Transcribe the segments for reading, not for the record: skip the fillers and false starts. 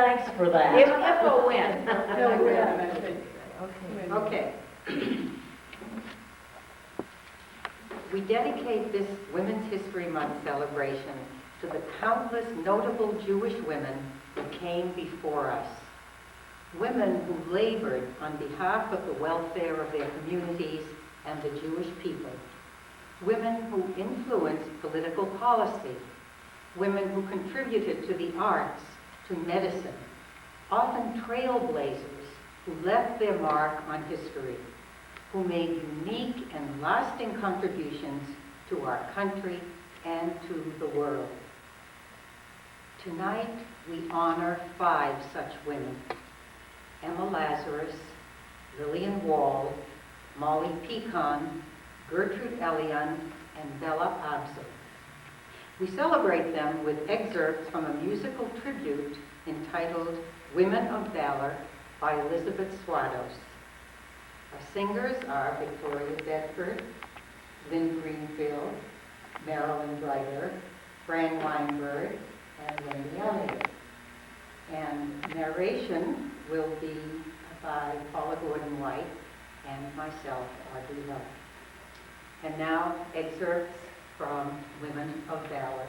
thanks for that. It will win. He'll win, I think. Okay. We dedicate this Women's History Month celebration to the countless notable Jewish women who came before us. Women who labored on behalf of the welfare of their communities and the Jewish people. Women who influenced political policy. Women who contributed to the arts, to medicine. Often trailblazers who left their mark on history, who made unique and lasting contributions to our country and to the world. Tonight, we honor 5 such women: Emma Lazarus, Lillian Wall, Molly Pecan, Gertrude Elion, and Bella Abzug. We celebrate them with excerpts from a musical tribute entitled Women of Valor by Elizabeth Swados. Our singers are Victoria Bedford, Lynn Greenfield, Marilyn Brighter, Fran Weinberg, and Wendy Elliott. And narration will be by Paula Gordon-White and myself, Audrey Love. And now, excerpts from Women of Valor.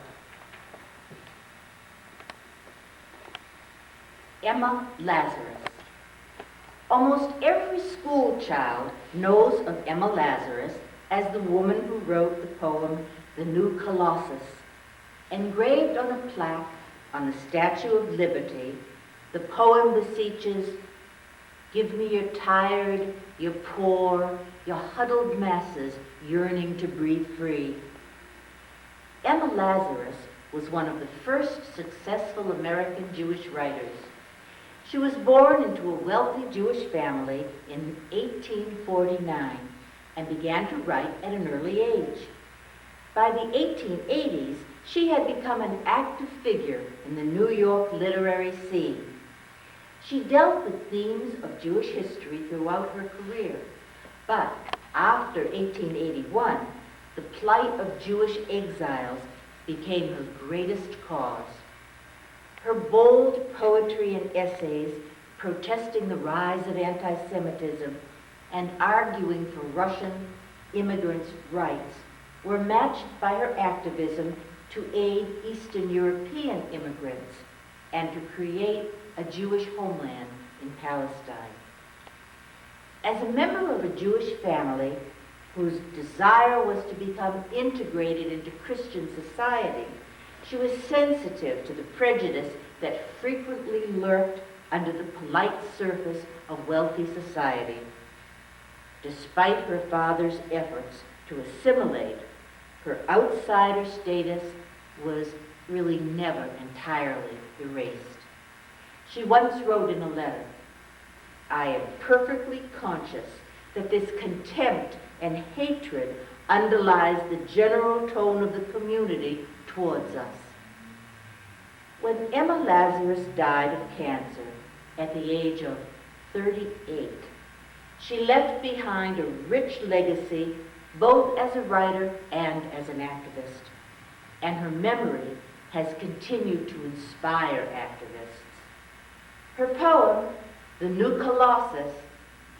Emma Lazarus. Almost every school child knows of Emma Lazarus as the woman who wrote the poem, The New Colossus. Engraved on a plaque on the Statue of Liberty, the poem beseeches, "Give me your tired, your poor, your huddled masses yearning to breathe free." Emma Lazarus was one of the first successful American Jewish writers. She was born into a wealthy Jewish family in 1849 and began to write at an early age. By the 1880s, she had become an active figure in the New York literary scene. She dealt with themes of Jewish history throughout her career, but after 1881, the plight of Jewish exiles became her greatest cause. Her bold poetry and essays protesting the rise of anti-Semitism and arguing for Russian immigrants' rights were matched by her activism to aid Eastern European immigrants and to create a Jewish homeland in Palestine. As a member of a Jewish family whose desire was to become integrated into Christian society, she was sensitive to the prejudice that frequently lurked under the polite surface of wealthy society. Despite her father's efforts to assimilate, her outsider status was really never entirely erased. She once wrote in a letter, "I am perfectly conscious that this contempt and hatred underlies the general tone of the community towards us." When Emma Lazarus died of cancer at the age of 38, she left behind a rich legacy both as a writer and as an activist, and her memory has continued to inspire activists. Her poem, The New Colossus,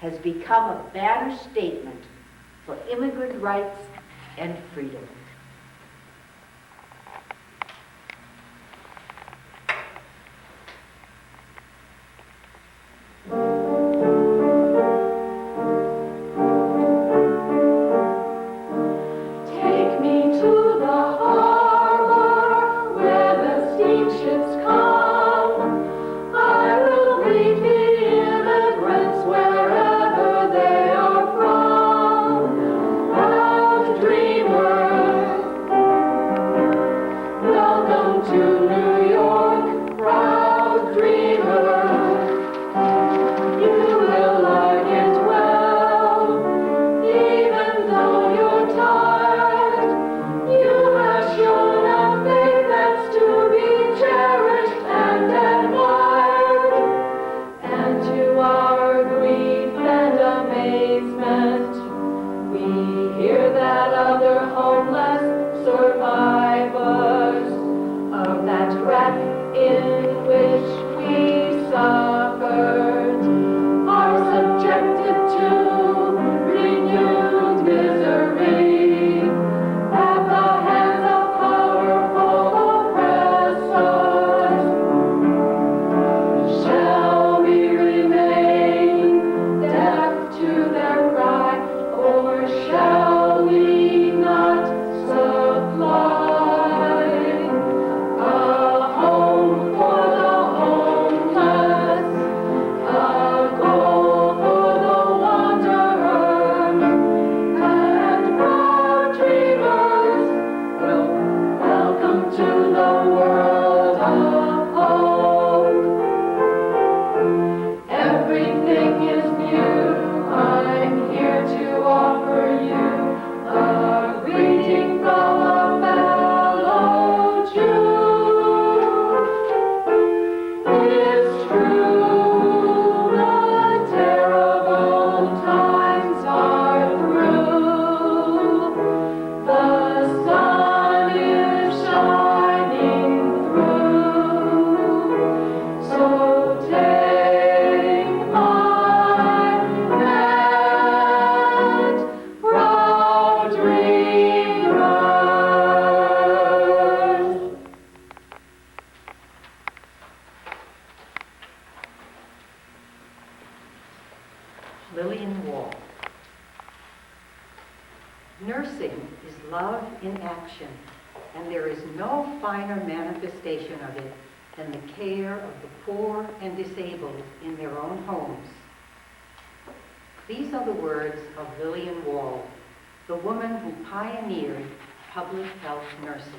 has become a banner statement for immigrant rights and freedom. Survivors of that wreck in which we Nursing is love in action, and there is no finer manifestation of it than the care of the poor and disabled in their own homes. These are the words of Lillian Wall, the woman who pioneered public health nursing.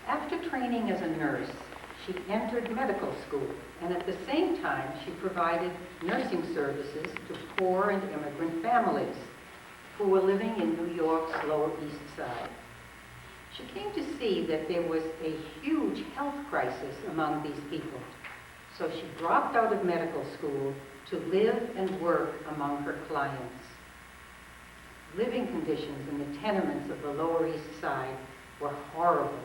After training as a nurse, she entered medical school, and at the same time she provided nursing services to poor and immigrant families who were living in New York's Lower East Side. She came to see that there was a huge health crisis among these people, so she dropped out of medical school to live and work among her clients. Living conditions in the tenements of the Lower East Side were horrible.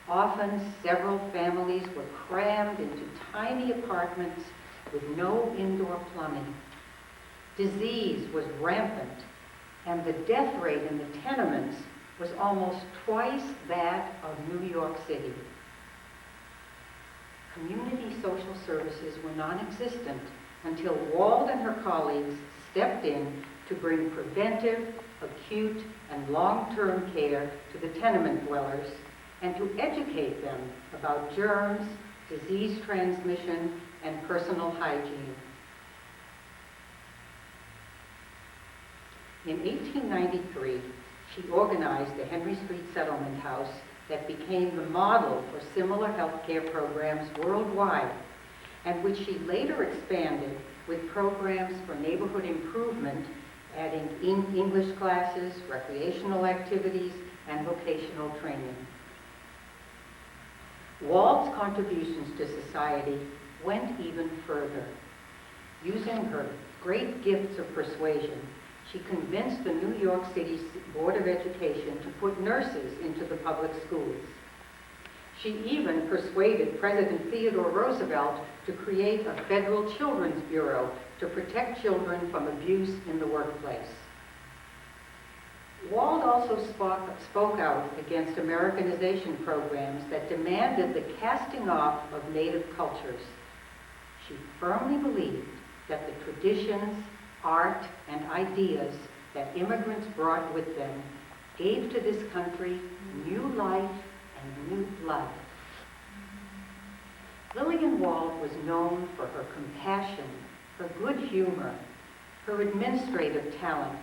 Often, several families were crammed into tiny apartments with no indoor plumbing. Disease was rampant, and the death rate in the tenements was almost twice that of New York City. Community social services were non-existent until Wald and her colleagues stepped in to bring preventive, acute, and long-term care to the tenement dwellers and to educate them about germs, disease transmission, and personal hygiene. In 1893, she organized the Henry Street Settlement House that became the model for similar health care programs worldwide, and which she later expanded with programs for neighborhood improvement, adding English classes, recreational activities, and vocational training. Wald's contributions to society went even further. Using her great gifts of persuasion, she convinced the New York City Board of Education to put nurses into the public schools. She even persuaded President Theodore Roosevelt to create a federal children's bureau to protect children from abuse in the workplace. Wald also spoke out against Americanization programs that demanded the casting off of native cultures. She firmly believed that the traditions, art, and ideas that immigrants brought with them gave to this country new life and new blood. Lillian Wald was known for her compassion, her good humor, her administrative talent,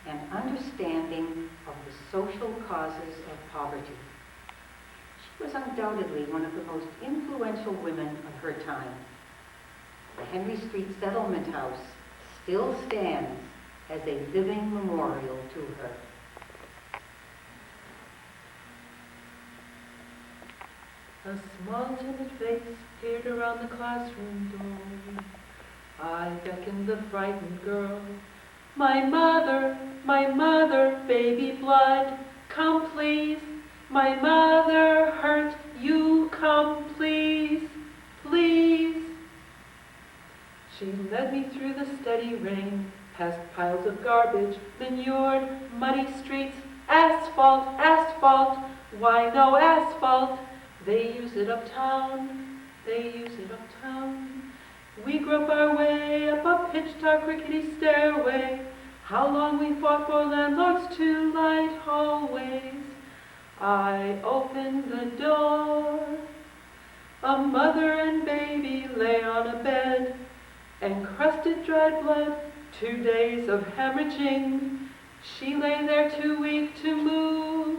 and understanding of the social causes of poverty. She was undoubtedly one of the most influential women of her time. The Henry Street Settlement House still stands as a living memorial to her. A small timid face peered around the classroom door. I beckoned the frightened girl. My mother, baby blood, come please. My mother hurt, you come please, please. She led me through the steady rain, past piles of garbage, manured, muddy streets, asphalt, asphalt. Why no asphalt? They use it uptown, they use it uptown. We grope our way up a pitch-dark rickety stairway. How long we fought for landlords to light hallways. I opened the door. A mother and baby lay on a bed, encrusted dried blood, 2 days of hemorrhaging. She lay there too weak to move,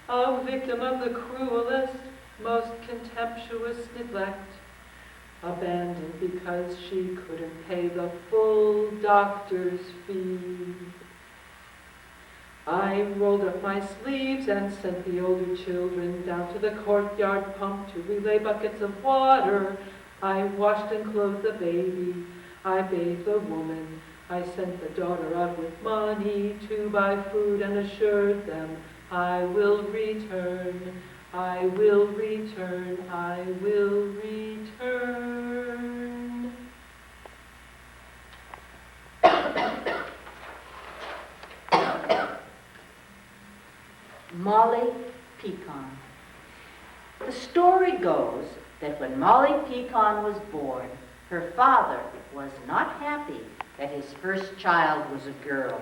a victim of the cruelest, most contemptuous neglect, abandoned because she couldn't pay the full doctor's fee. I rolled up my sleeves and sent the older children down to the courtyard pump to relay buckets of water. I washed and clothed the baby. I bathed the woman. I sent the daughter out with money to buy food and assured them, I will return, I will return, I will return. Molly Pecan. The story goes that when Molly Pecan was born, her father was not happy that his first child was a girl,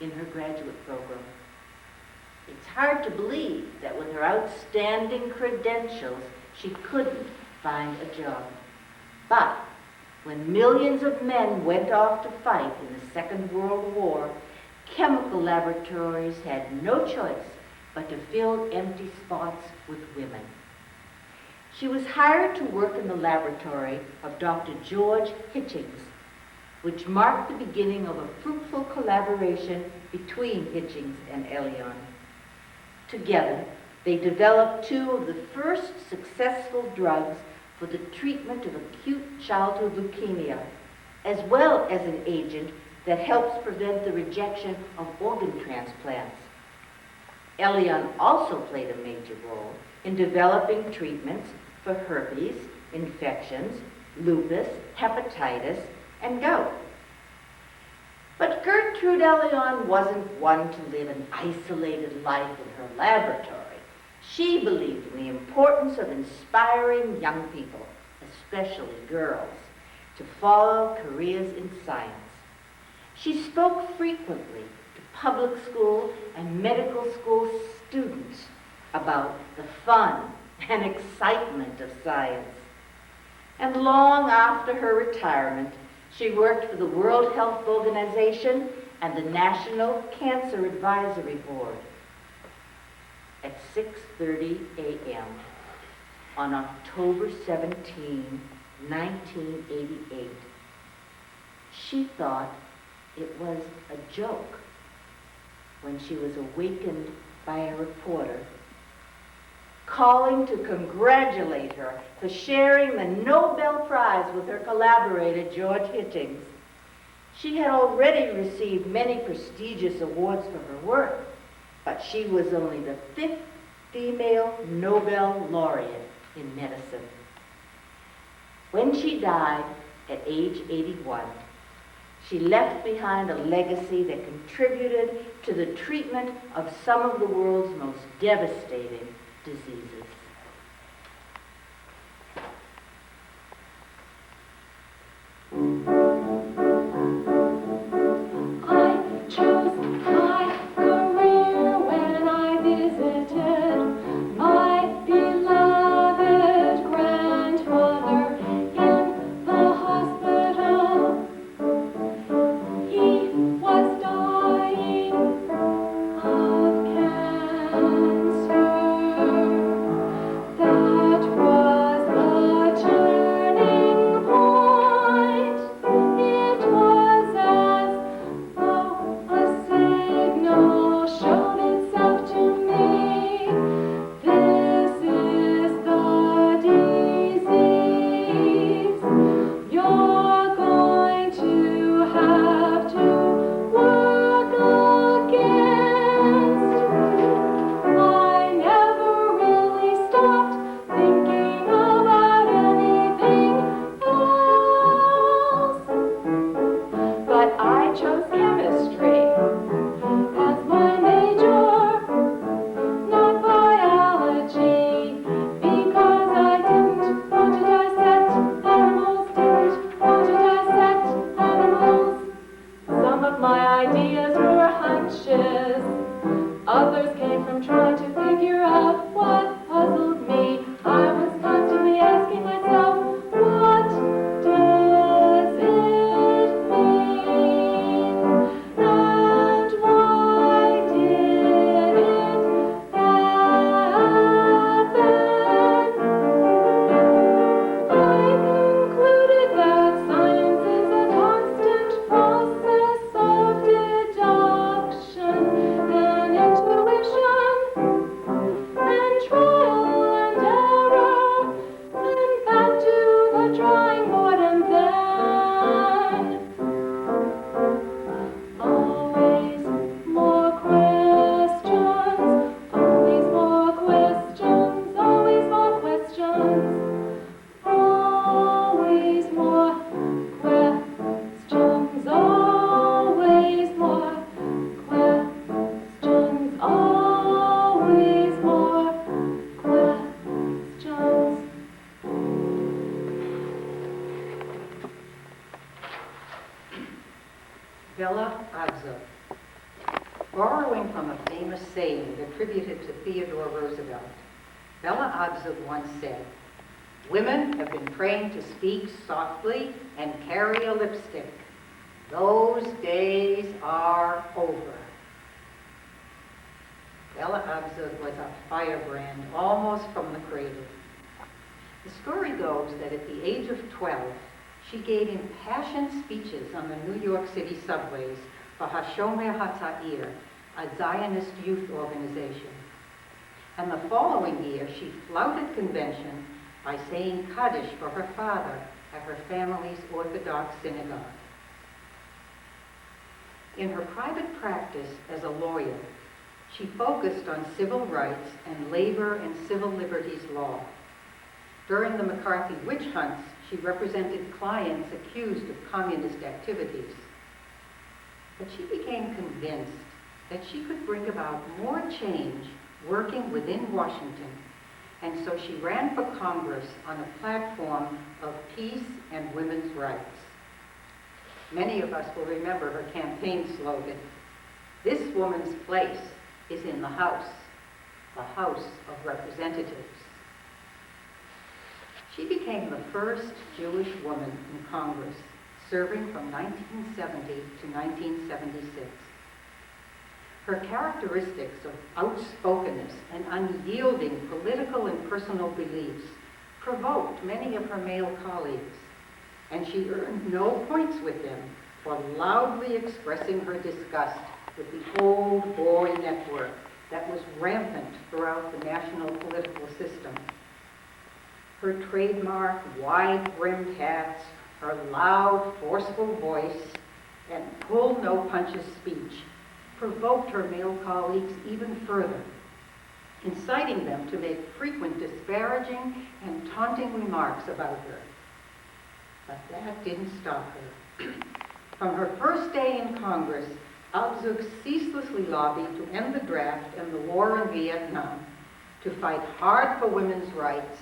in her graduate program. It's hard to believe that with her outstanding credentials, she couldn't find a job. But when millions of men went off to fight in the Second World War, chemical laboratories had no choice but to fill empty spots with women. She was hired to work in the laboratory of Dr. George Hitchings, which marked the beginning of a fruitful collaboration between Hitchings and Elion. Together, they developed two of the first successful drugs for the treatment of acute childhood leukemia, as well as an agent that helps prevent the rejection of organ transplants. Elion also played a major role in developing treatments for herpes, infections, lupus, hepatitis, and gout. But Gertrude Elion wasn't one to live an isolated life in her laboratory. She believed in the importance of inspiring young people, especially girls, to follow careers in science. She spoke frequently to public school and medical school students about the fun and excitement of science. And long after her retirement, she worked for the World Health Organization and the National Cancer Advisory Board. At 6:30 a.m. on October 17, 1988, she thought it was a joke when she was awakened by a reporter calling to congratulate her for sharing the Nobel Prize with her collaborator, George Hitchings. She had already received many prestigious awards for her work, but she was only the 5th female Nobel laureate in medicine. When she died at age 81, she left behind a legacy that contributed to the treatment of some of the world's most devastating diseases. I chose my career when I visited my beloved grandfather in the hospital. He was dying of cancer. famous saying attributed to Theodore Roosevelt. Bella Abzug once said, "Women have been trained to speak softly and carry a lipstick. Those days are over." Bella Abzug was a firebrand almost from the cradle. The story goes that at the age of 12, she gave impassioned speeches on the New York City subways for Hashomer HaTza'ir, a Zionist youth organization. And the following year, she flouted convention by saying Kaddish for her father at her family's Orthodox synagogue. In her private practice as a lawyer, she focused on civil rights and labor and civil liberties law. During the McCarthy witch hunts, she represented clients accused of communist activities. But she became convinced that she could bring about more change working within Washington, and so she ran for Congress on a platform of peace and women's rights. Many of us will remember her campaign slogan, "This woman's place is in the House of Representatives." She became the first Jewish woman in Congress, serving from 1970 to 1976. Her characteristics of outspokenness and unyielding political and personal beliefs provoked many of her male colleagues, and she earned no points with them for loudly expressing her disgust with the old boy network that was rampant throughout the national political system. Her trademark wide-brimmed hats, her loud, forceful voice, and pull-no-punches speech provoked her male colleagues even further, inciting them to make frequent disparaging and taunting remarks about her. But that didn't stop her. From her first day in Congress, Abzug ceaselessly lobbied to end the draft and the war in Vietnam, to fight hard for women's rights,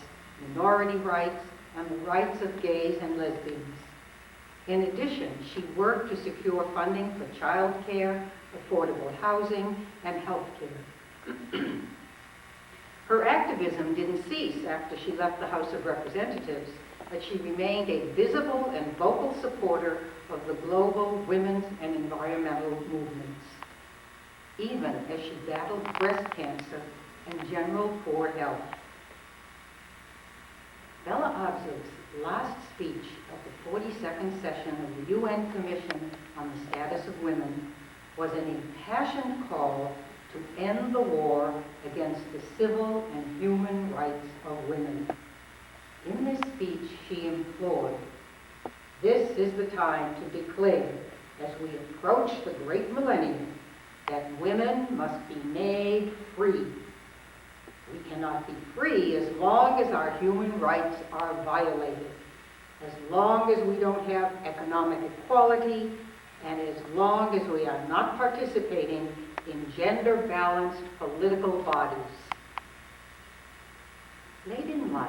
minority rights, and the rights of gays and lesbians. In addition, she worked to secure funding for child care, affordable housing, and health care. Her activism didn't cease after she left the House of Representatives, but she remained a visible and vocal supporter of the global women's and environmental movements, even as she battled breast cancer and general poor health. Bella Abzug's last speech at the 42nd session of the UN Commission on the Status of Women was an impassioned call to end the war against the civil and human rights of women. In this speech, she implored, "This is the time to declare, as we approach the great millennium, that women must be made free. We cannot be free as long as our human rights are violated, as long as we don't have economic equality, and as long as we are not participating in gender-balanced political bodies." Late in life,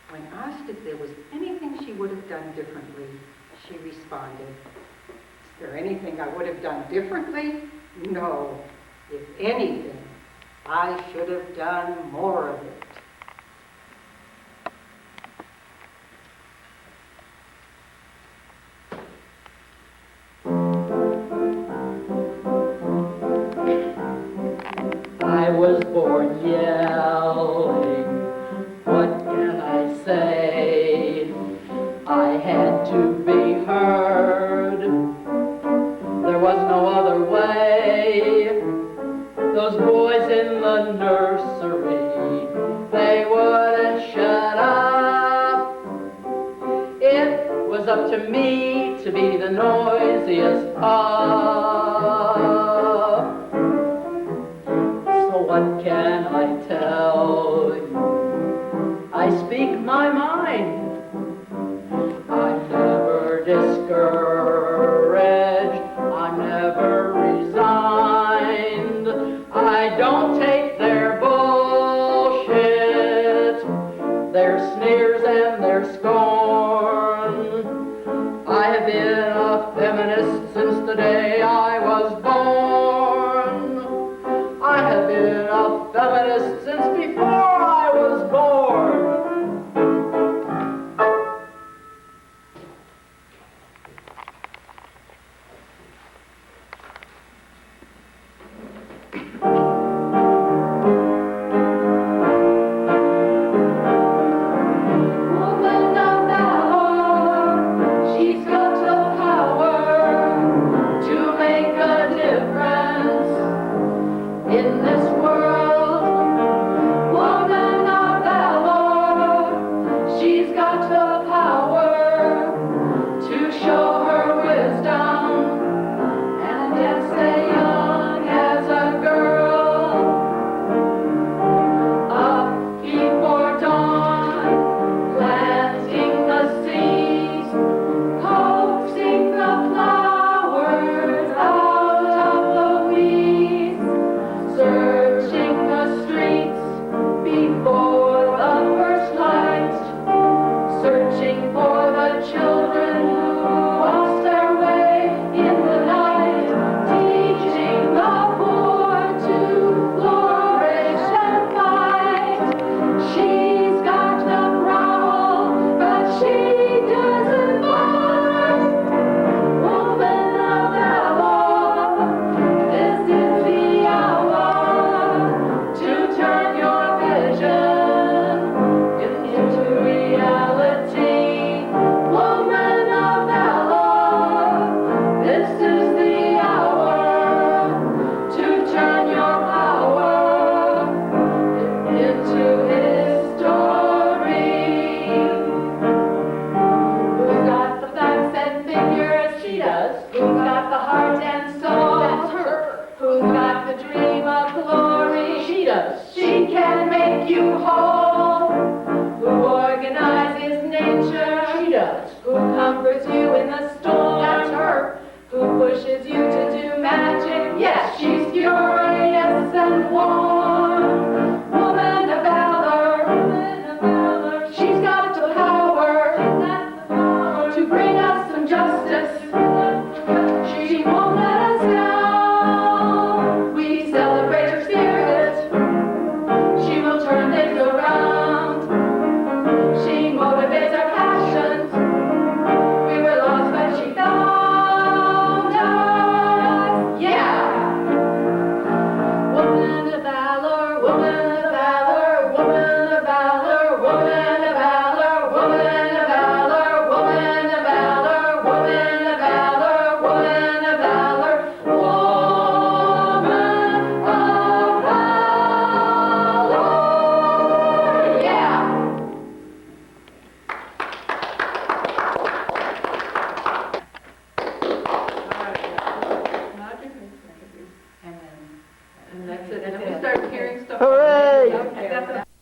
when asked if there was anything she would have done differently, she responded, "Is there anything I would have done differently? No. If anything, I should have done more of it." I was born yelling, what can I say? I had to be heard, there was no other way. Those boys in the nursery, they wouldn't shut up. It was up to me to be the noisiest pup. So what can I tell you? I speak my mind. I'm never discouraged, I'm never resigned. I don't take their bullshit, their sneers and their scorn. I have been a feminist since the day I was born. feminist since before I was born. Woman of valor, she's got the power to make a difference in this world. Woman of valor, she's got the power to show her wisdom and yet stay young as a girl. Up before dawn, planting the seeds, coaxing the flowers out of the weeds, searching the streets before the first light, searching for the children who lost their way in the night, teaching the poor to flourish and fight. She's got the growl, but she doesn't bite. Woman of valor, this is the hour to turn your vision into reality. Woman of valor, this is the hour to turn your power into history. Who's got the facts and figures? She does. Who's got the heart and soul? That's her. Who's got the dream of glory? She does. She can make you whole. Who organizes nature? She does. Who comforts you in the storm? That's her. Who pushes you to do magic? Yes, she's furious and warm. Woman of valor, she's got the power to bring us some justice. She won't let us down. We celebrate her spirit. She will turn things around. She motivates our passions. We were lost, but she found us. Yeah. Woman of valor, woman of valor, woman of valor, woman of valor, woman of valor, woman of valor, woman of valor, woman of valor, woman of valor. Yeah. And then And that's it. And then we start hearing stuff. Hooray!